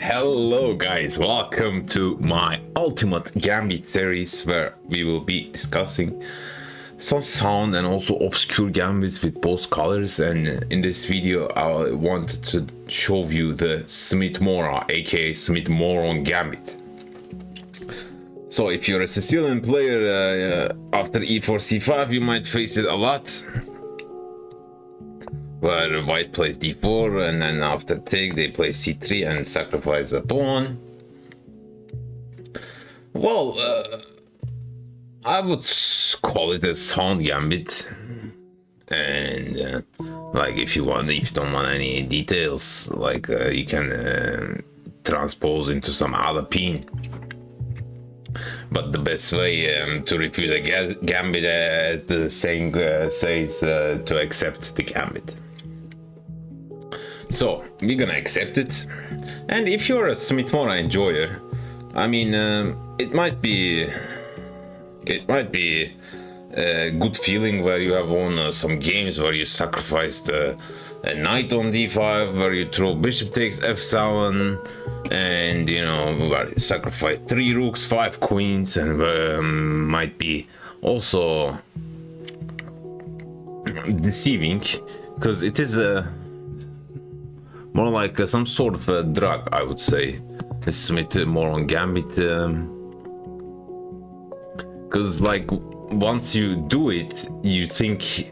Hello guys, welcome to my ultimate gambit series where we will be discussing some sound and also obscure gambits with both colors. And in this video I wanted to show you the Smith-Morra aka Smith-Morra Gambit. So if you're a Sicilian player, after e4 c5 you might face it a lot, where white plays d4 and then after take they play c3 and sacrifice a pawn. Well, I would call it a sound gambit, and like if you don't want any details, like you can transpose into some other pin. But the best way to refute a gambit, as the saying says, to accept the gambit. So we're gonna accept it, and if you're a Smith-Morra enjoyer, I mean, it might be a good feeling where you have won some games where you sacrificed a knight on d5, where you throw bishop takes f7, and you know, where you sacrifice 3 rooks, 5 queens, and might be also deceiving because it is more like some sort of a drug, I would say. The Smith-Morra Gambit, because like once you do it, you think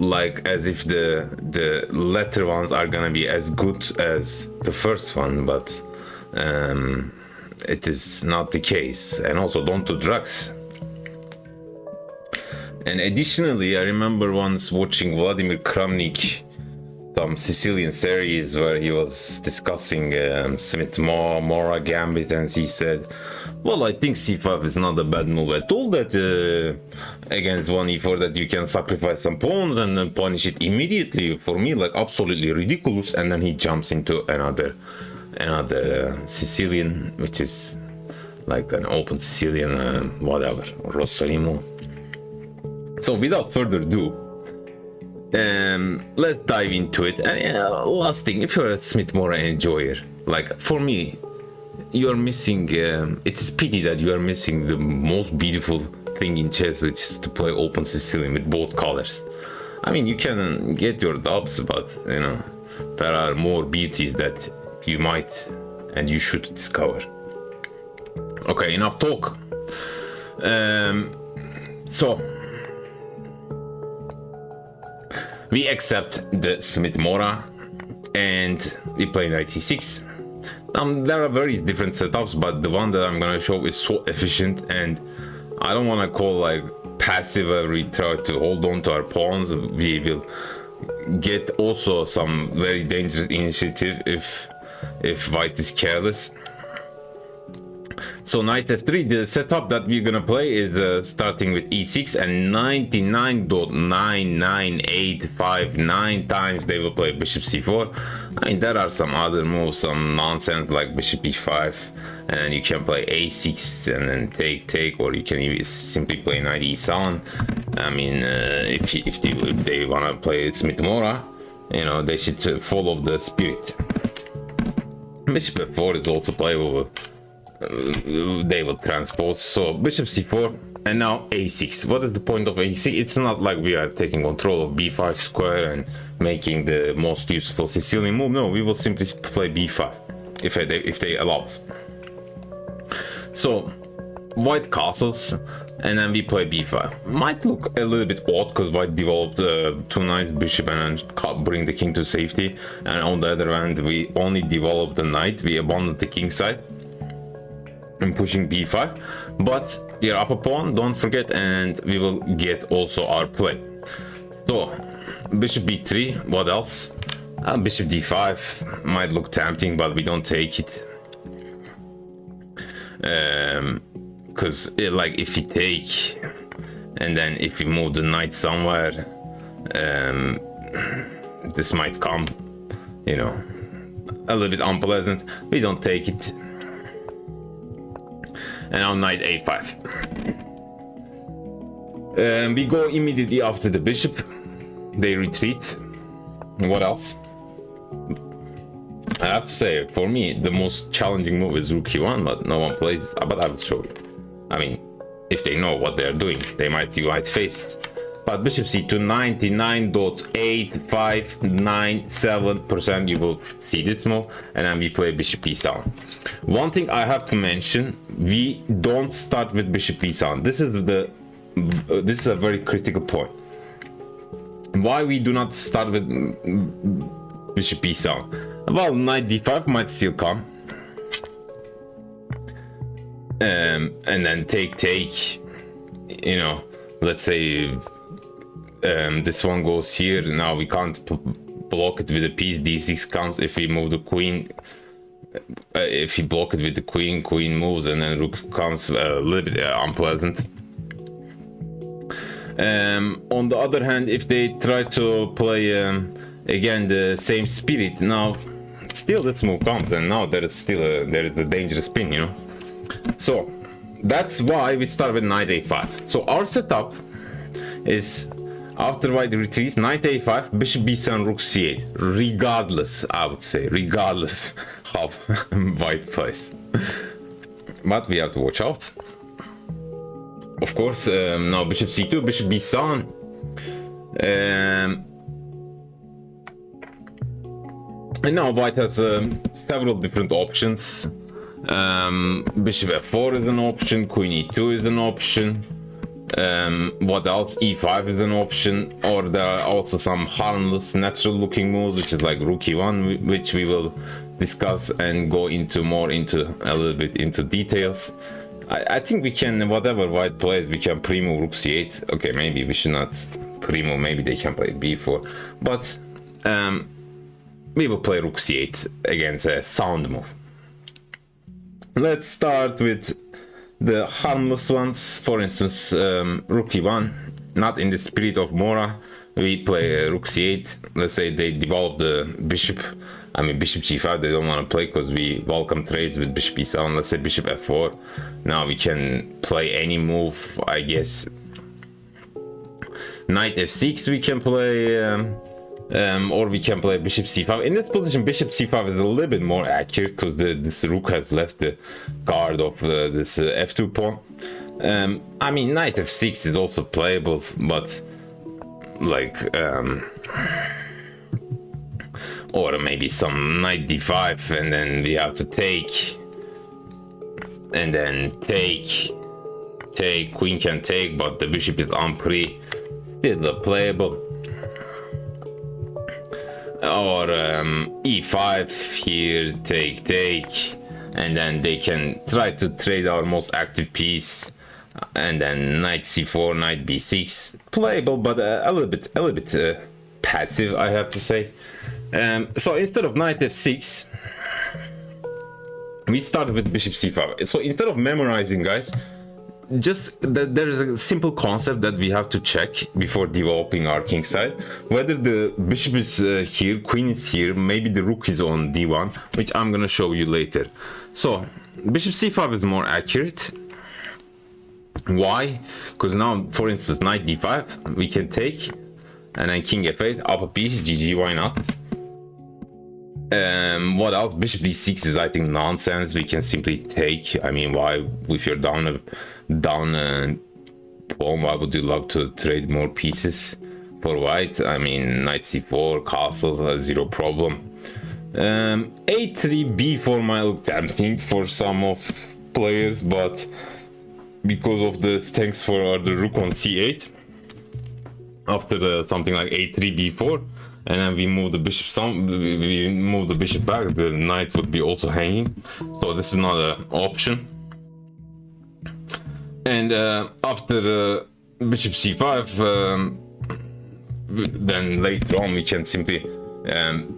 like as if the latter ones are gonna be as good as the first one, but it is not the case. And also, don't do drugs. And additionally, I remember once watching Vladimir Kramnik, some Sicilian series, where he was discussing Smith-Morra Gambit, and he said, well, I think c5 is not a bad move at all, that against 1e4 that you can sacrifice some pawns and then punish it immediately. For me, like, absolutely ridiculous. And then he jumps into another Sicilian, which is like an open Sicilian, whatever, Rossalimo. So without further ado, let's dive into it. Last thing, if you're a Smith-Morra enjoyer, like for me, you are missing, it's pity that you are missing the most beautiful thing in chess, which is to play open Sicilian with both colors. I mean, you can get your dubs, but you know, there are more beauties that you might and you should discover. Okay, enough talk. So we accept the Smith-Morra and we play knight c6. There are various different setups, but the one that I'm gonna show is so efficient, and I don't want to call like passive where we try to hold on to our pawns. We will get also some very dangerous initiative if white is careless. So knight f3, the setup that we're gonna play is starting with e6, and 99.99859 times they will play bishop c4. I mean, there are some other moves, some nonsense like bishop e5, and you can play a6 and then take, or you can even simply play knight e7. I mean, if they wanna play Smith-Morra, you know, they should follow the spirit. Bishop f4 is also playable. They will transpose. So bishop c4 and now a6. What is the point of a6? It's not like we are taking control of b5 square and making the most useful Sicilian move. No, we will simply play b5 if they allow us. So white castles and then we play b5. Might look a little bit odd because white developed 2 knights, bishop, and then bring the king to safety, and on the other hand we only developed the knight. We abandoned the king side and pushing b5, but your upper pawn, don't forget, and we will get also our play. So bishop b3, what else? Bishop d5 might look tempting, but we don't take it, because like if we take and then if we move the knight somewhere, this might come, you know, a little bit unpleasant. We don't take it. And now knight a5. We go immediately after the bishop. They retreat. What else? I have to say, for me, the most challenging move is rook e1, but no one plays. But I will show you. I mean, if they know what they're doing, you might face it. But bishop c2, 99.8597% you will see this move, and then we play bishop e7. One thing I have to mention: we don't start with bishop e7. This is a very critical point. Why we do not start with bishop e7? Well, knight d5 might still come, and then take. You know, let's say this one goes here. Now we can't block it with a piece. d6 comes. If we move the queen, if we block it with the queen moves, and then rook comes, a little bit unpleasant. On the other hand, if they try to play again the same spirit, now still this move comes, and now there is a dangerous pin, you know. So that's why we start with knight a5. So our setup is, after white retreats, knight a5, bishop b7, rook c8. Regardless, I would say, regardless how white plays. But we have to watch out. Of course, now bishop c2, bishop b7. And now white has several different options. Bishop f4 is an option, queen e2 is an option. What else? e5 is an option, or there are also some harmless, natural looking moves, which is like rook e1, which we will discuss and go into a little bit into details. I think we can, whatever white plays, we can pre-move rook c8. Okay, maybe we should not pre-move, maybe they can play b4, but we will play rook c8 against a sound move. Let's start with the harmless ones. For instance, rook e1, not in the spirit of Mora. We play rook c8. Let's say they develop the bishop. I mean, bishop g5 they don't want to play because we welcome trades with bishop e7. Let's say bishop f4. Now we can play any move, I guess. Knight f6 we can play, or we can play bishop c5. In this position, bishop c5 is a little bit more accurate because this rook has left the guard of this f2 pawn. I mean, knight f6 is also playable, but like, or maybe some knight d5, and then we have to take, and then take, queen can take, but the bishop is unpre, still playable. Or e5 here, take, and then they can try to trade our most active piece, and then knight c4, knight b6, playable, but a little bit passive, I have to say. So instead of knight f6, we start with bishop c5. So instead of memorizing, guys, just that there is a simple concept that we have to check before developing our king side, whether the bishop is here, queen is here, maybe the rook is on d1, which I'm gonna show you later. So bishop c5 is more accurate. Why? Because now, for instance, knight d5 we can take, and then king f8, up a piece, gg, why not? What else? Bishop d6 is, I think, nonsense. We can simply take. I mean, why, if you're down pawn, why would you love to trade more pieces for white? I mean, knight c4, castles, zero problem. a3, b4 might look tempting for some of players, but because of the thanks for the rook on c8, after something like a3, b4, and then we move the bishop back, the knight would be also hanging, so this is not an option. And after bishop c5, then later on we can simply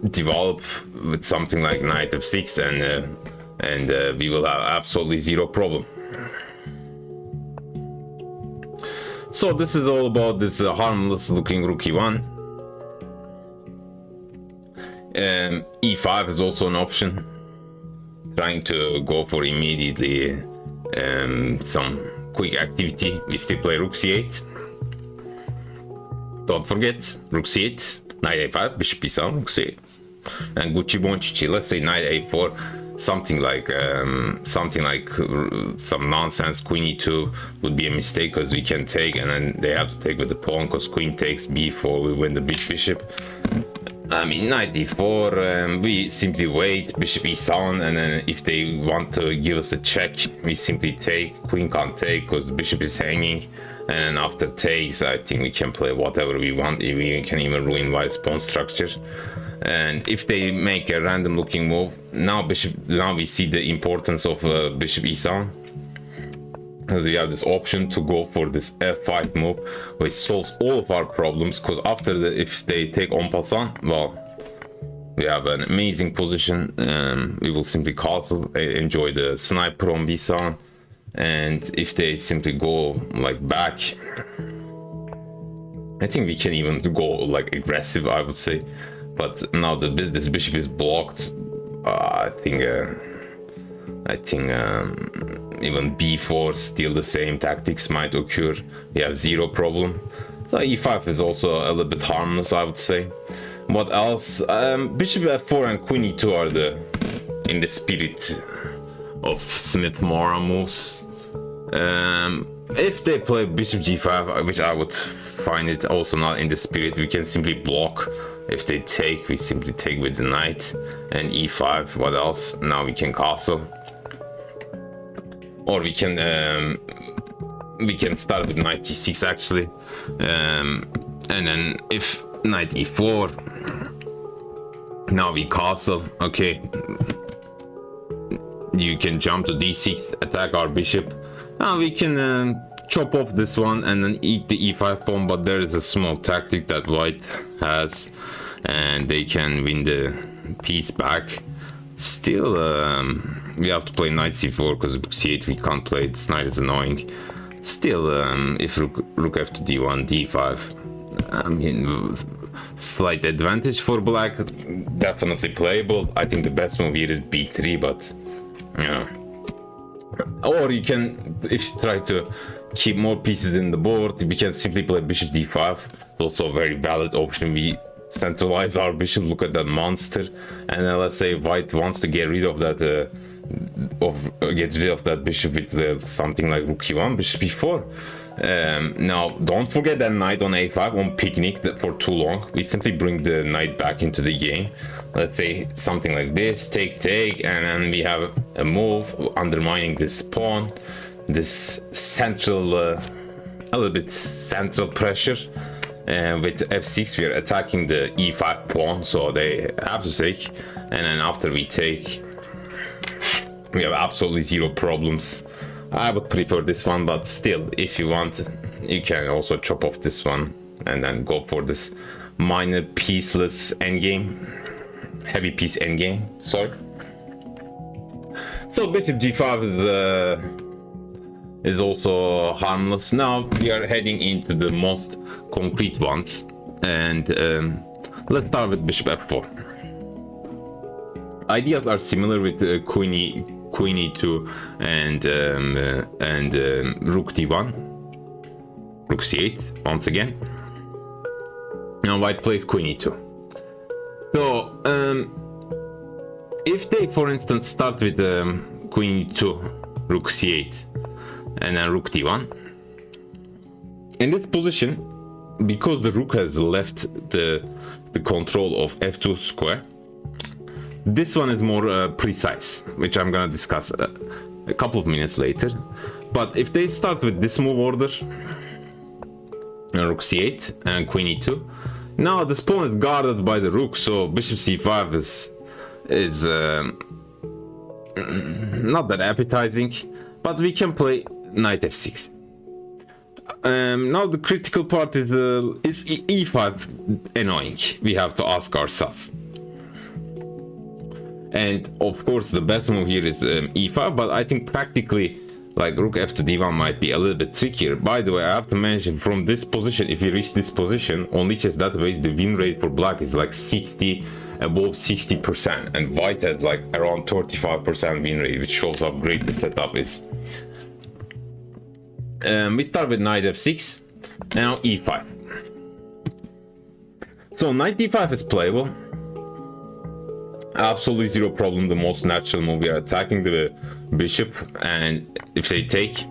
develop with something like knight f6, and we will have absolutely zero problem. So this is all about this harmless looking rook e1. e5 is also an option, trying to go for immediately some quick activity. We still play rook c8. Don't forget rook c8, knight a5, bishop e7, rook c8. and Gucci Bonchichi. Let's say knight a4, something like some nonsense. Queen e2 would be a mistake because we can take, and then they have to take with the pawn because queen takes b4. We win the bishop. I mean, knight d4, we simply wait, bishop e7, and then if they want to give us a check, we simply take. Queen can't take because the bishop is hanging, and then after takes, I think we can play whatever we want. We can even ruin white's pawn structure. And if they make a random looking move, now we see the importance of bishop e7. Because we have this option to go for this f5 move, which solves all of our problems. Because after if they take en passant, well, we have an amazing position. We will simply castle, enjoy the sniper on b7, and if they simply go like back, I think we can even go like aggressive, I would say. But now this bishop is blocked. I think even b4, still the same tactics might occur. We have zero problem. So e5 is also a little bit harmless, I would say. What else? Bishop f4 and queen e2 are in the spirit of Smith-Morra moves. If they play bishop g5, which I would find it also not in the spirit, we can simply block. If they take, we simply take with the knight. And e5, what else? Now we can castle. Or we can start with knight g6 actually, and then if knight e4, now we castle. Okay, you can jump to d6, attack our bishop. Now we can chop off this one and then eat the e5 pawn, but there is a small tactic that white has, and they can win the piece back. Still, we have to play knight c4 because rook c8 we can't play. This knight is annoying. Still, if rook f to d1, d5, I mean, slight advantage for black, definitely playable. I think the best move here is b3, but yeah. Or you can, if you try to keep more pieces in the board, we can simply play bishop d5. It's also a very valid option. We centralize our bishop. Look at that monster. And then let's say white wants to get rid of that bishop with something like rook e1, bishop e4. Now don't forget that knight on a5 on picnic for too long. We simply bring the knight back into the game. Let's say something like this, take, and then we have a move undermining this pawn, this central, a little bit central pressure. With f6 we are attacking the e5 pawn, so they have to take, and then after we take, we have absolutely zero problems. I would prefer this one, but still, if you want, you can also chop off this one and then go for this minor pieceless endgame, heavy piece endgame, sorry. So bishop g5 is also harmless. Now we are heading into the most concrete ones, and let's start with bishop f4. Ideas are similar with queen e2 and rook d1, rook c8 once again. Now white plays queen e2. So if they, for instance, start with queen e2, rook c8, and then rook d1, in this position, because the rook has left the control of f2 square, this one is more precise, which I'm gonna discuss a couple of minutes later. But if they start with this move order, rook c8 and queen e2, now this pawn is guarded by the rook, so bishop c5 is not that appetizing, but we can play knight f6. Now the critical part is e5 annoying? We have to ask ourselves. And of course the best move here is e5, but I think practically like rook f to d1 might be a little bit trickier. By the way, I have to mention, from this position, if we reach this position on Lichess database, the win rate for black is like above 60%, and white has like around 35% win rate, which shows how great the setup is. We start with knight f6, now e5. So knight d5 is playable. absolutely zero problem. The most natural move. We are attacking the bishop, and if they take,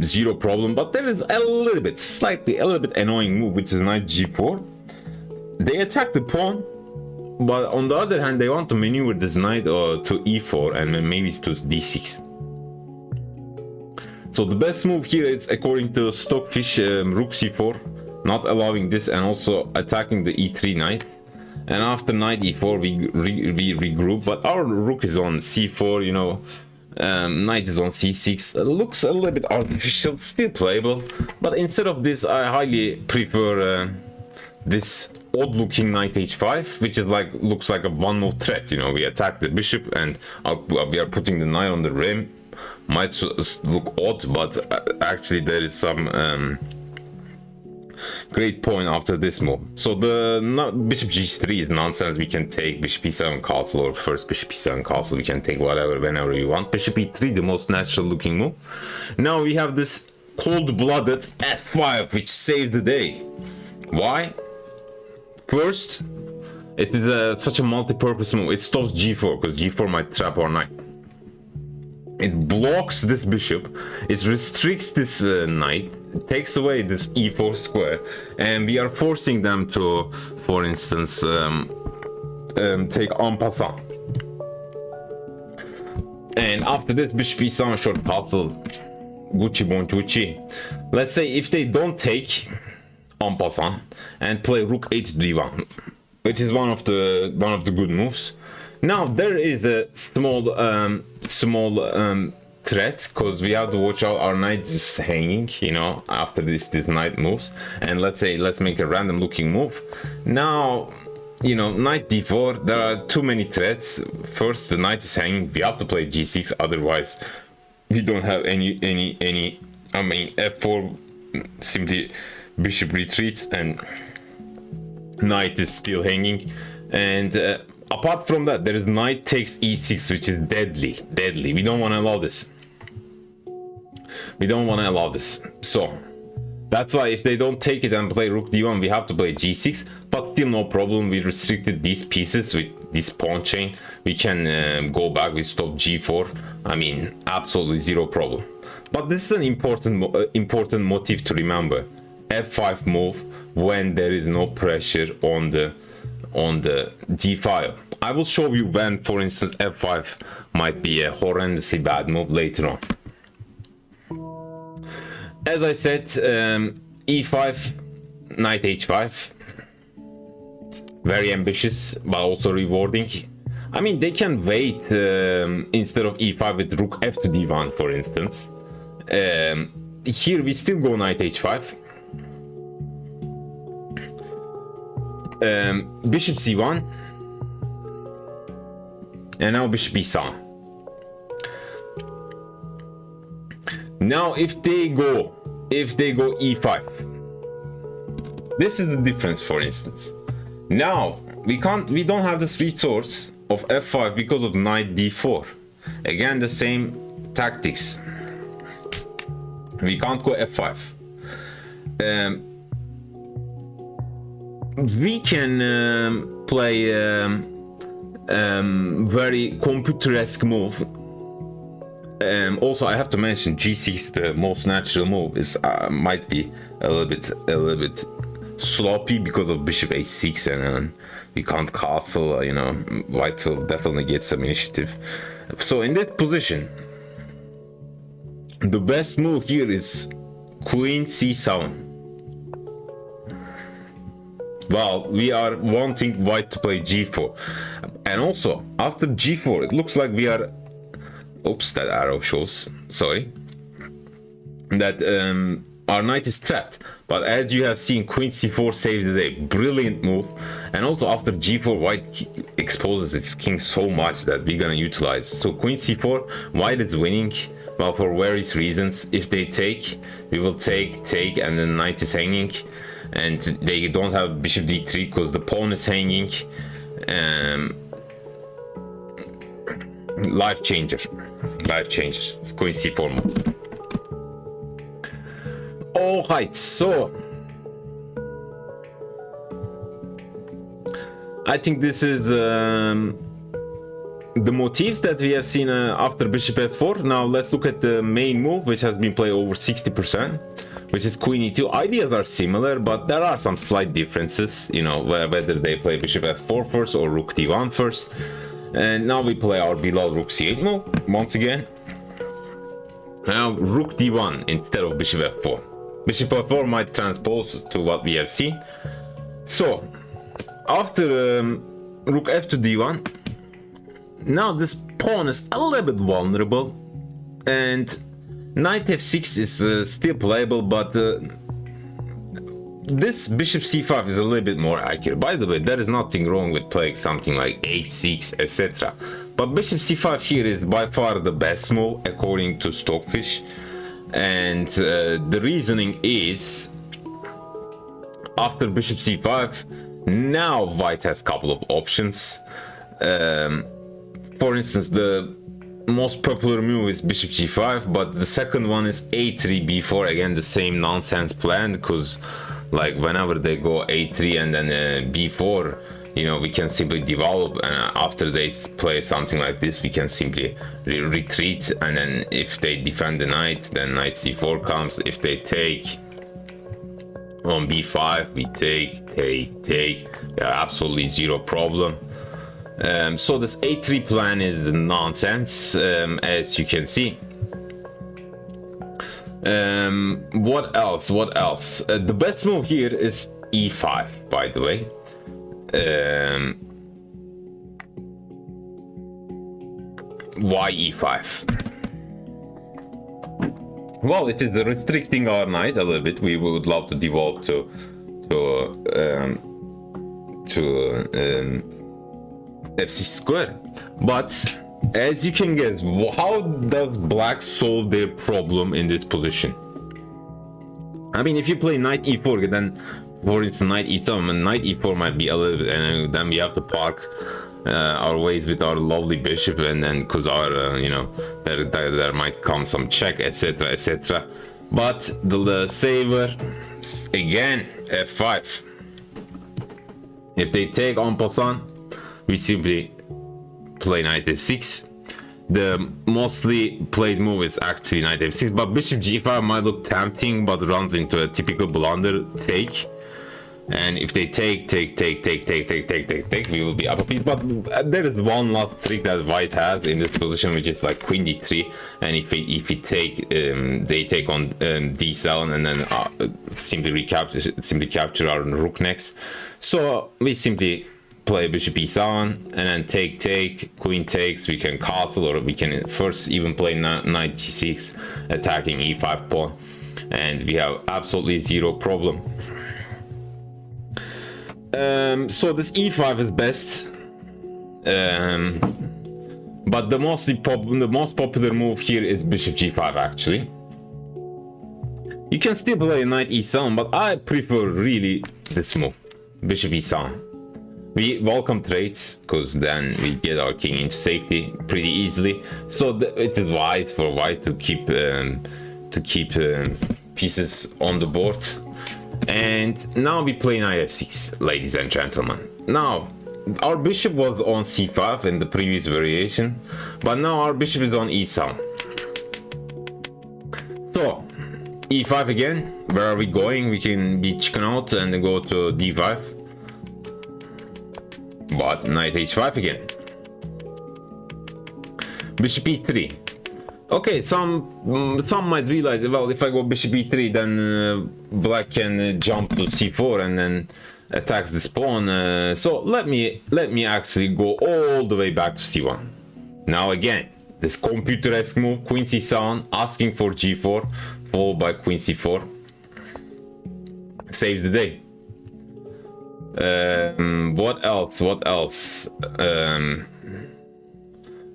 zero problem. But there is a little bit, a little bit annoying move, which is knight g4. They attack the pawn, but on the other hand, they want to maneuver this knight to e4 and maybe to d6. So the best move here is, according to Stockfish, rook c4, not allowing this, and also attacking the e3 knight. And after knight e4, we regroup. But our rook is on c4, you know. Knight is on c6. It looks a little bit artificial, still playable. But instead of this, I highly prefer this odd-looking knight h5, which is looks like a one-move threat. You know, we attack the bishop and we are putting the knight on the rim. Might look odd, but actually there is some great point after this move. So the bishop g3 is nonsense. We can take bishop e7 castle, or first bishop e7 castle. We can take whatever, whenever we want. Bishop e3, the most natural looking move. Now we have this cold-blooded f5, which saves the day. Why? First, it is such a multi-purpose move. It stops g4, because g4 might trap our knight. It blocks this bishop, it restricts this knight, it takes away this e4 square, and we are forcing them to, for instance, take en passant. And after this, bishop e7 short castle, Gucci Bontucci. Let's say if they don't take en passant and play rook a to d1, which is one of the good moves. Now there is a small threat, because we have to watch out. Our knight is hanging, you know, after this knight moves. And let's make a random looking move. Now, you know, knight d4, there are too many threats. First, the knight is hanging, we have to play g6, otherwise we don't have any I mean, f4, simply bishop retreats and knight is still hanging. And apart from that, there is knight takes e6, which is deadly. We don't want to allow this. So that's why if they don't take it and play rook d1, we have to play g6. But still no problem. We restricted these pieces with this pawn chain. We can go back. We stop g4. I mean, absolutely zero problem. But this is an important motif to remember. f5 move when there is no pressure on the d file. I will show you when, for instance, f5 might be a horrendously bad move later on. As I said, e5, knight h5, very ambitious but also rewarding. I mean, they can wait instead of e5 with rook f to d1, for instance. Here we still go knight h5. Bishop c1, and now bishop e7. Now if they go e5, this is the difference. For instance, now we don't have this resource of f5 because of knight d4. Again, the same tactics. We can't go f5. We can play very computer-esque move. Also, I have to mention g6, the most natural move, is might be a little bit sloppy because of bishop a6, and we can't castle. You know, white will definitely get some initiative. So in this position, the best move here is queen c7. Well, we are wanting white to play g4, and also after g4 it looks like we are, oops, that arrow shows, sorry, that our knight is trapped. But as you have seen, queen c4 saves the day. Brilliant move. And also after g4, white exposes its king so much that we're gonna utilize. So queen c4, white is winning, well, for various reasons. If they take, we will take, and then knight is hanging, and they don't have bishop d3 because the pawn is hanging. Life changer. It's queen c4 move. Alright, so I think this is the motifs that we have seen after bishop f4. Now let's look at the main move, which has been played over 60%, which is queen e2. Ideas are similar, but there are some slight differences, you know, whether they play bishop f4 first or rook d1 first. And now we play our beloved rook c8 move once again. Now rook d1 instead of bishop f4. Bishop f4 might transpose to what we have seen. So after rook f to d1, now this pawn is a little bit vulnerable, and knight f6 is still playable, but this bishop c5 is a little bit more accurate. By the way, there is nothing wrong with playing something like h6, etc. But bishop c5 here is by far the best move according to Stockfish, and the reasoning is after bishop c5, now white has a couple of options. For instance, the most popular move is bishop g5, but the second one is a3 b4. Again, the same nonsense plan, because like whenever they go a3 and then b4, you know, we can simply develop, and after they play something like this, we can simply retreat, and then if they defend the knight, then knight c4 comes. If they take on b5, we take, yeah, absolutely zero problem. So this a3 plan is nonsense, as you can see. What else? The best move here is e5, by the way. Why e5? Well, it is restricting our knight a little bit. We would love to develop to f6 square, but as you can guess, how does black solve their problem in this position? I mean, if you play knight e4, then for instance knight e7, and knight e4 might be a little bit, and then we have to park our ways with our lovely bishop, and then because our you know, there might come some check, etc, etc. But the saver again, f5. If they take en passant, we simply play knight f6. The mostly played move is actually knight f6, but bishop g5 might look tempting, but runs into a typical blunder, take. And if they take, we will be up a piece. But there is one last trick that white has in this position, which is like queen d3. And if we take, they take on d7, and then simply capture our rook next. So we simply play bishop e7, and then take, queen takes. We can castle, or we can first even play knight g6, attacking e5 pawn, and we have absolutely zero problem. So this e5 is best, but the most popular move here is bishop g5 actually. You can still play knight e7, but I prefer really this move, bishop e7. We welcome trades, because then we get our king into safety pretty easily. So it is wise for white to keep pieces on the board. And now we play knight f6, ladies and gentlemen. Now our bishop was on c5 in the previous variation, but now our bishop is on e7. So e5 again. Where are we going? We can be chicken out and then go to d5. But knight h5 again. Bishop e3. Okay, some might realize, well, if I go bishop e3, then black can jump to c4 and then attacks this pawn. So let me actually go all the way back to c1. Now again, this computer-esque move, queen c7, asking for g4, followed by queen c4, saves the day. What else?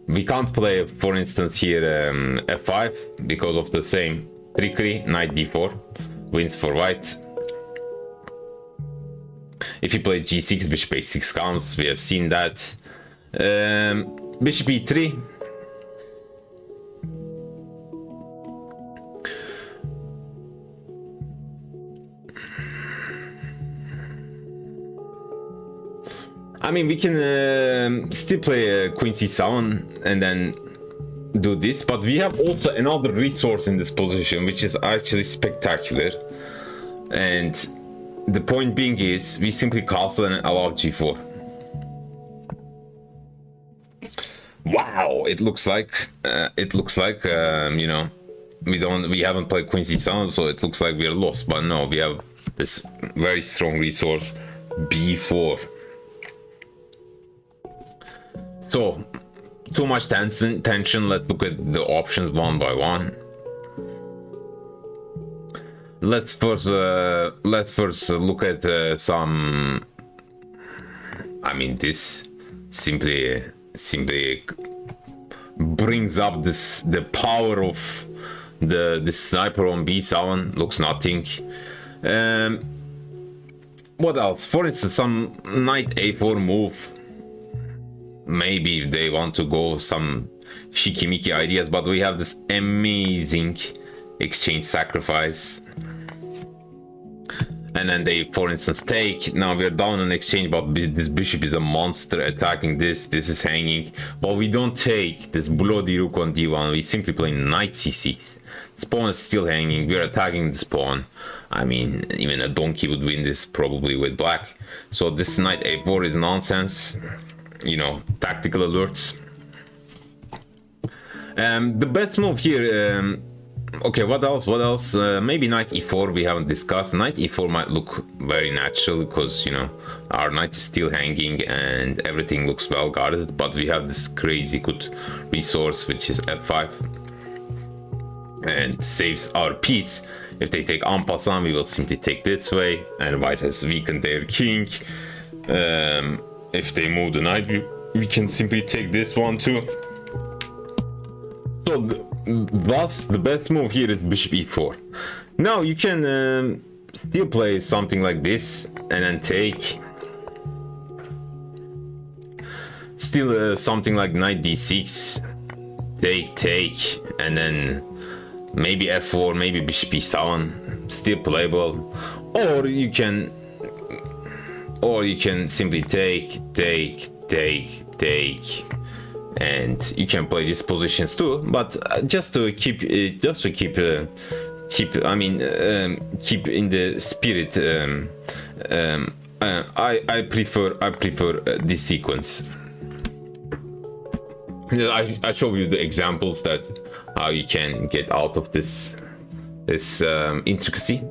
We can't play, for instance, here f5 because of the same trickery. Knight d4 wins for white. If you play g6, bishop h6 comes. We have seen that. Bishop e3. I mean, we can still play queen c7 and then do this, but we have also another resource in this position, which is actually spectacular. And the point being is, we simply castle and allow g4. Wow, it looks like you know, we haven't played queen c7, so it looks like we're lost. But no, we have this very strong resource, b4. So too much tension. Let's look at the options one by one. Let's first look at some. I mean, this simply brings up the power of the sniper on b7. Looks nothing. What else? For instance, some knight a4 move. Maybe they want to go some shikimiki ideas, but we have this amazing exchange sacrifice. And then they, for instance, take. Now we're down on exchange, but this bishop is a monster attacking this. This is hanging, but we don't take this bloody rook on d1. We simply play knight c6. This pawn is still hanging. We're attacking this pawn. I mean, even a donkey would win this probably with black. So this knight a4 is nonsense. You know, tactical alerts. The best move here. Okay, what else? Maybe knight e4 we haven't discussed. Knight e4 might look very natural because, you know, our knight is still hanging and everything looks well guarded, but we have this crazy good resource which is f5 and saves our piece. If they take en passant, we will simply take this way, and white has weakened their king. If they move the knight, we can simply take this one too. So thus the best move here is bishop e4. Now you can still play something like this and then take. Still something like knight d6, take, and then maybe f4, maybe bishop e7, still playable. Or you can simply take, and you can play these positions too. But just to keep in the spirit, I prefer this sequence. I show you the examples that how you can get out of this intricacy.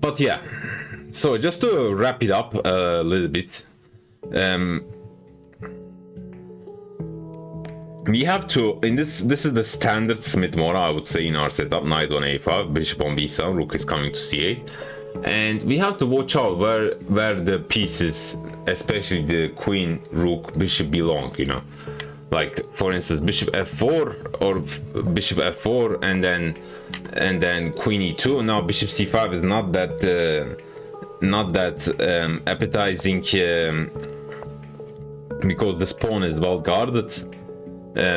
But yeah, so just to wrap it up a little bit, we have to, in this is the standard Smith-Morra, I would say, in our setup. Knight on a5, bishop on b7, rook is coming to c8, and we have to watch out where the pieces, especially the queen, rook, bishop belong, you know. Like for instance, bishop f4 or bishop f4 and then queen e2. Now bishop c5 is not that appetizing because this pawn is well guarded.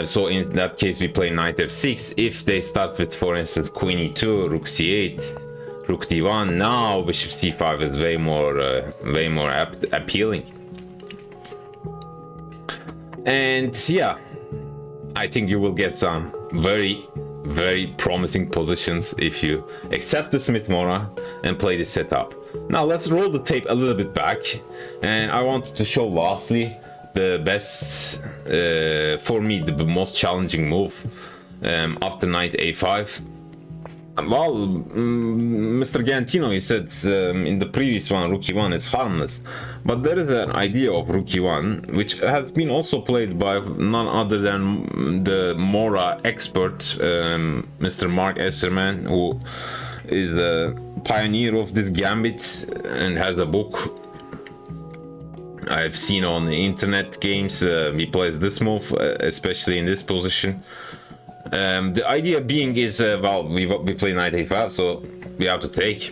So in that case we play knight f6. If they start with, for instance, queen e2, rook c8, rook d1, now bishop c5 is way more appealing. And yeah, I think you will get some very, very promising positions if you accept the Smith-Morra and play this setup. Now let's roll the tape a little bit back, and I wanted to show lastly the best, for me, the most challenging move after knight a5. Well, Mr. Gantino, he said in the previous one, rook e1 is harmless, but there is an idea of rook e1 which has been also played by none other than the Morra expert, Mr. Mark Esserman, who is the pioneer of this gambit and has a book I've seen on the internet games. He plays this move, especially in this position. The idea being is, well, we play knight a5, so we have to take.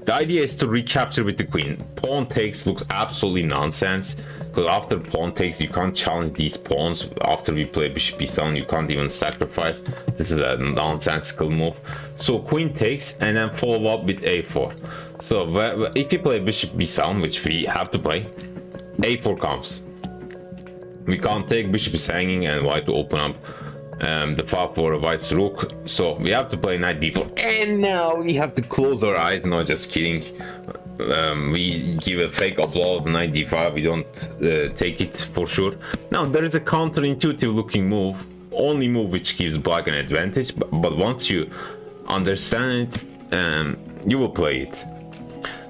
The idea is to recapture with the queen. Pawn takes looks absolutely nonsense, because after pawn takes you can't challenge these pawns. After we play bishop e7 you can't even sacrifice. This is a nonsensical move. So queen takes and then follow up with a4. So if you play bishop b7, which we have to play, a4 comes. We can't take, bishop is hanging and white to open up the file for a white's rook. So we have to play knight d4, and now we have to close our eyes. No, just kidding. We give a fake applause, knight d5. We don't take it for sure. Now there is a counterintuitive looking move, only move which gives black an advantage, but once you understand it, you will play it.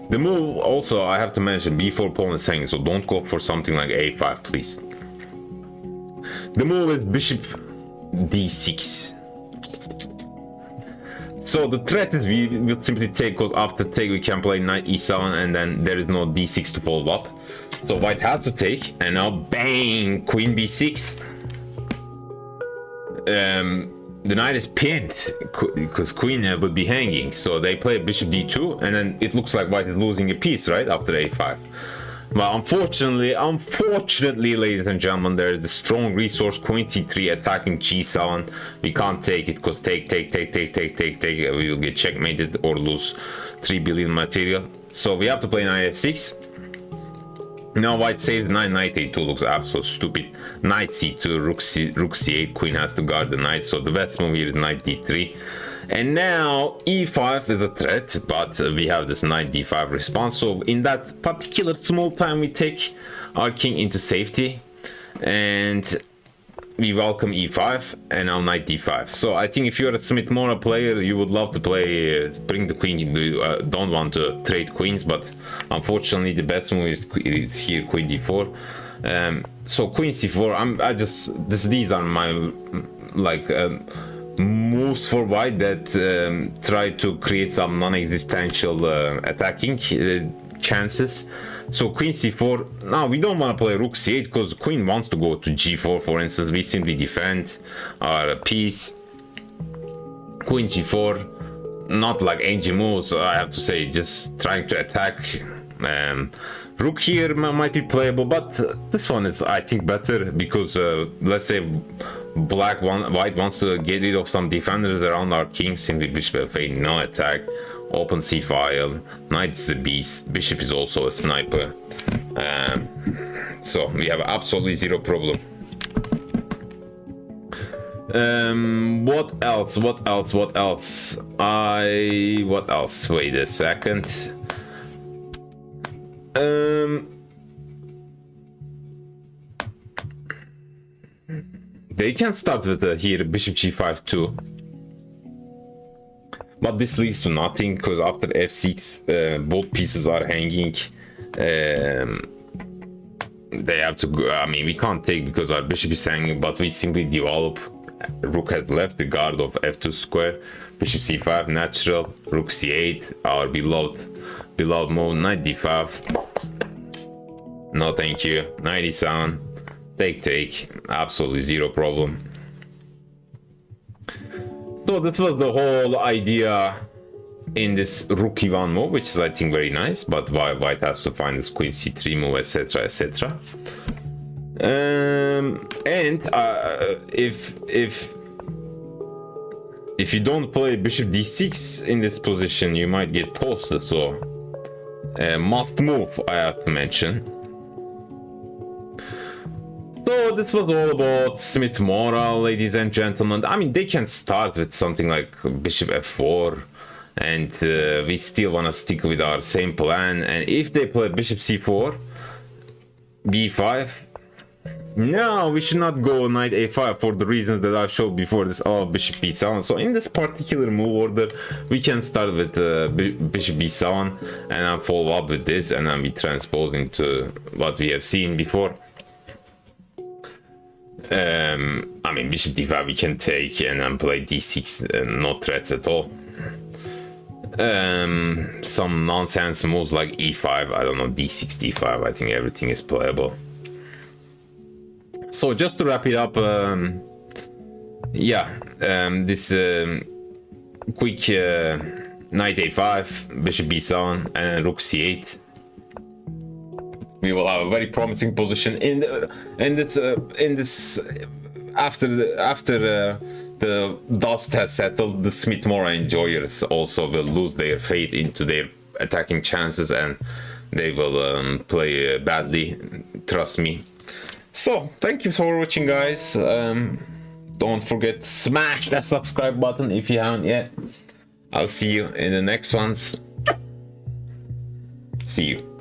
The move also, I have to mention, b4 pawn is hanging, so don't go for something like a5, please. The move is bishop d6. So the threat is we will simply take, because after take we can play knight e7, and then there is no d6 to follow up. So white has to take, and now bang, queen b6. The knight is pinned because queen would be hanging, so they play bishop d2, and then it looks like white is losing a piece right after a5. But unfortunately, ladies and gentlemen, there is a strong resource, queen c3 attacking g7. We can't take it because take, we will get checkmated or lose 3 billion material. So we have to play knight f6. Now white saves knight, knight a2 looks absolutely stupid. Knight c2, rook c8, queen has to guard the knight, so the best move here is knight d3. And now e5 is a threat, but we have this knight d5 response. So in that particular small time, we take our king into safety, and we welcome e5, and now knight d5. So I think if you're a Smith-Morra player, you would love to play, bring the queen. You don't want to trade queens, but unfortunately the best move is here, queen d4. So queen c4. These are my moves for white that try to create some non-existential attacking chances. So queen c4. Now we don't want to play rook c8 because queen wants to go to g4, for instance. We simply defend our piece. Queen g4, not like ancient moves, I have to say, just trying to attack. Rook here might be playable, but this one is, I think, better because let's say white wants to get rid of some defenders around our king. Simply bishop f8, no attack. Open c file, knight is the beast, bishop is also a sniper. So we have absolutely zero problem. What else? Wait a second. They can start with here bishop g5 too. But this leads to nothing because after f6 both pieces are hanging. They have to go. I mean, we can't take because our bishop is hanging, but we simply develop. Rook has left the guard of f2 square. Bishop c5 natural. Rook c8, our beloved move. Knight d5. No thank you. Knight e7. Take. Absolutely zero problem. So this was the whole idea in this rook e1 move, which is, I think, very nice. But white has to find this queen c3 move, etc., etc. And if you don't play bishop d6 in this position, you might get toasted. So must move, I have to mention. So this was all about Smith-Morra, ladies and gentlemen. I mean, they can start with something like bishop f4, and we still want to stick with our same plan. And if they play bishop c4, b5, no, we should not go knight a5 for the reasons that I showed before. This bishop b7. So in this particular move order, we can start with bishop b7 and then follow up with this, and then we transpose into what we have seen before. I mean, bishop d5 we can take and then play d6, no threats at all. Some nonsense moves like e5, I don't know, d6, d5, I think everything is playable. So just to wrap it up, this quick knight a5, bishop b7, and rook c8. We will have a very promising position in this after the dust has settled. The Smith-Morra enjoyers also will lose their faith into their attacking chances, and they will play badly, trust me. So thank you for watching, guys. Don't forget to smash that subscribe button if you haven't yet. I'll see you in the next ones. See you.